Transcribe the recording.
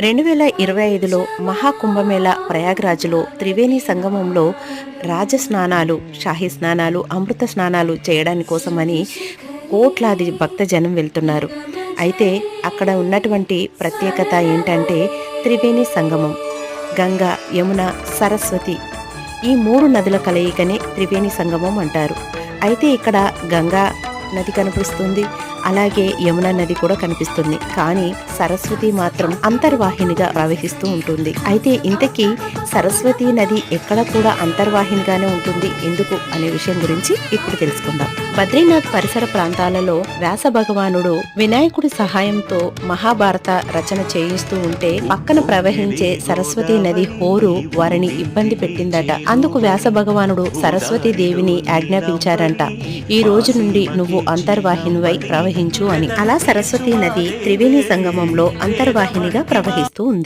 2025లో మహాకుంభమేళా ప్రయాగ్రాజ్లో త్రివేణి సంగమంలో రాజస్నానాలు, షాహీ స్నానాలు, అమృత స్నానాలు చేయడాని కోసమని కోట్లాది భక్తజనం వెళ్తున్నారు. అయితే అక్కడ ఉన్నటువంటి ప్రత్యేకత ఏంటంటే త్రివేణి సంగమం. గంగా, యమున, సరస్వతి ఈ 3 నదుల కలయికనే త్రివేణి సంగమం అంటారు. అయితే ఇక్కడ గంగా నది కనిపిస్తుంది, అలాగే యమున నది కూడా కనిపిస్తుంది. కానీ సరస్వతి మాత్రం అంతర్వాహినిగా ప్రవహిస్తూ ఉంటుంది. అయితే ఇంతకీ సరస్వతి నది ఎక్కడ కూడా అంతర్వాహినిగానే ఉంటుంది ఎందుకు అనే విషయం గురించి ఇప్పుడు తెలుసుకుందాం. బద్రీనాథ్ పరిసర ప్రాంతాలలో వ్యాస భగవానుడు వినాయకుడి సహాయంతో మహాభారత రచన చేయిస్తూ ఉంటే పక్కన ప్రవహించే సరస్వతి నది హోరు వారిని ఇబ్బంది పెట్టిందట. అందుకు వ్యాస భగవానుడు సరస్వతి దేవిని ఆజ్ఞాపించారంట, ఈ రోజు నుండి నువ్వు అంతర్వాహినివై ప్రవహించు అని. అలా సరస్వతి నది త్రివేణి సంగమంలో అంతర్వాహినిగా ప్రవహిస్తూ ఉంది.